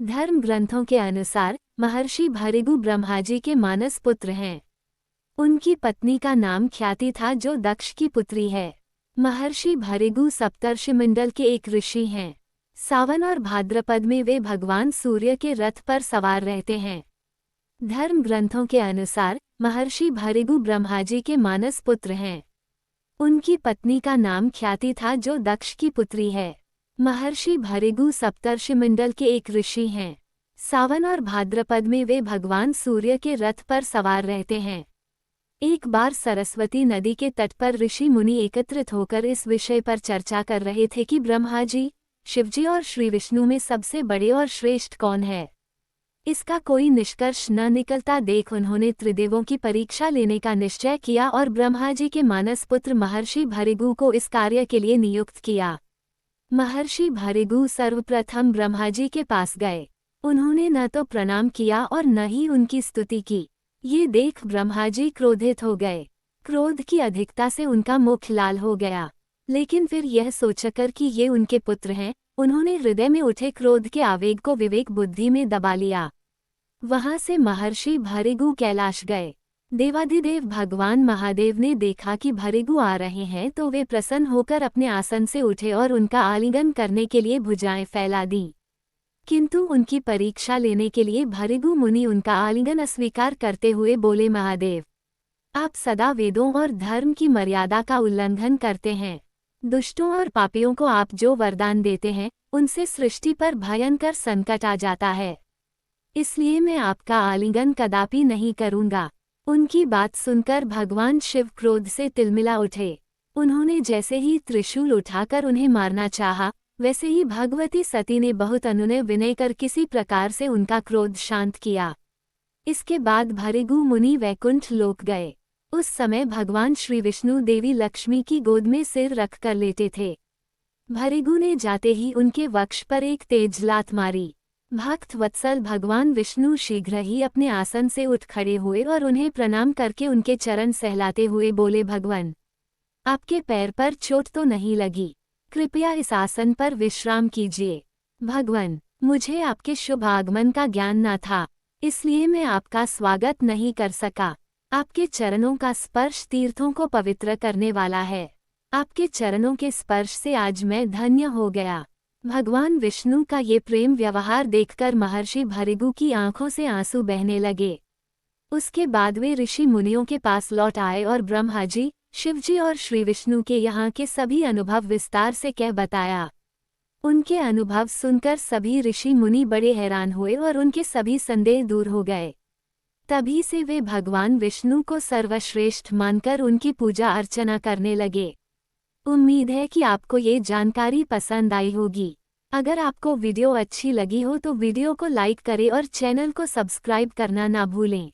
धर्म ग्रंथों के अनुसार महर्षि भृगु ब्रह्मा जी के मानस पुत्र हैं। उनकी पत्नी का नाम ख्याति था जो दक्ष की पुत्री है। महर्षि भृगु सप्तर्षिमंडल के एक ऋषि हैं। सावन और भाद्रपद में वे भगवान सूर्य के रथ पर सवार रहते हैं। धर्म ग्रंथों के अनुसार महर्षि भृगु ब्रह्मा जी के मानस पुत्र हैं। उनकी पत्नी का नाम ख्याति था जो दक्ष की पुत्री है। महर्षि भृगु सप्तर्षिमंडल के एक ऋषि हैं। सावन और भाद्रपद में वे भगवान सूर्य के रथ पर सवार रहते हैं। एक बार सरस्वती नदी के तट पर ऋषि मुनि एकत्रित होकर इस विषय पर चर्चा कर रहे थे कि ब्रह्मा जी, शिवजी और श्री विष्णु में सबसे बड़े और श्रेष्ठ कौन है। इसका कोई निष्कर्ष न निकलता देख उन्होंने त्रिदेवों की परीक्षा लेने का निश्चय किया और ब्रह्मा जी के मानस पुत्र महर्षि भृगु को इस कार्य के लिए नियुक्त किया। महर्षि भृगु सर्वप्रथम ब्रह्मा जी के पास गए। उन्होंने न तो प्रणाम किया और न ही उनकी स्तुति की। ये देख ब्रह्मा जी क्रोधित हो गए। क्रोध की अधिकता से उनका मुख लाल हो गया। लेकिन फिर यह सोचकर कि ये उनके पुत्र हैं, उन्होंने हृदय में उठे क्रोध के आवेग को विवेक बुद्धि में दबा लिया। वहां से महर्षि भृगु कैलाश गए। देवाधिदेव भगवान महादेव ने देखा कि भृगु आ रहे हैं तो वे प्रसन्न होकर अपने आसन से उठे और उनका आलिंगन करने के लिए भुजाएं फैला दी। किंतु उनकी परीक्षा लेने के लिए भृगु मुनि उनका आलिंगन अस्वीकार करते हुए बोले, महादेव, आप सदा वेदों और धर्म की मर्यादा का उल्लंघन करते हैं। दुष्टों और पापियों को आप जो वरदान देते हैं उनसे सृष्टि पर भयंकर संकट आ जाता है। इसलिए मैं आपका आलिंगन कदापि नहीं करूंगा। उनकी बात सुनकर भगवान शिव क्रोध से तिलमिला उठे। उन्होंने जैसे ही त्रिशूल उठाकर उन्हें मारना चाहा, वैसे ही भगवती सती ने बहुत अनुनय विनय कर किसी प्रकार से उनका क्रोध शांत किया। इसके बाद भृगु मुनि वैकुंठ लोक गए। उस समय भगवान श्री विष्णु देवी लक्ष्मी की गोद में सिर रखकर लेटे थे। भृगु ने जाते ही उनके वक्ष पर एक तेज लात मारी। भक्त वत्सल भगवान विष्णु शीघ्र ही अपने आसन से उठ खड़े हुए और उन्हें प्रणाम करके उनके चरण सहलाते हुए बोले, भगवान, आपके पैर पर चोट तो नहीं लगी? कृपया इस आसन पर विश्राम कीजिए। भगवान, मुझे आपके शुभ आगमन का ज्ञान न था, इसलिए मैं आपका स्वागत नहीं कर सका। आपके चरणों का स्पर्श तीर्थों को पवित्र करने वाला है। आपके चरणों के स्पर्श से आज मैं धन्य हो गया। भगवान विष्णु का ये प्रेम व्यवहार देखकर महर्षि भृगु की आंखों से आंसू बहने लगे। उसके बाद वे ऋषि मुनियों के पास लौट आए और ब्रह्मा जी, शिवजी और श्री विष्णु के यहाँ के सभी अनुभव विस्तार से कह बताया। उनके अनुभव सुनकर सभी ऋषि मुनि बड़े हैरान हुए और उनके सभी संदेह दूर हो गए। तभी से वे भगवान विष्णु को सर्वश्रेष्ठ मानकर उनकी पूजा अर्चना करने लगे। उम्मीद है कि आपको ये जानकारी पसंद आई होगी। अगर आपको वीडियो अच्छी लगी हो तो वीडियो को लाइक करें और चैनल को सब्सक्राइब करना ना भूलें।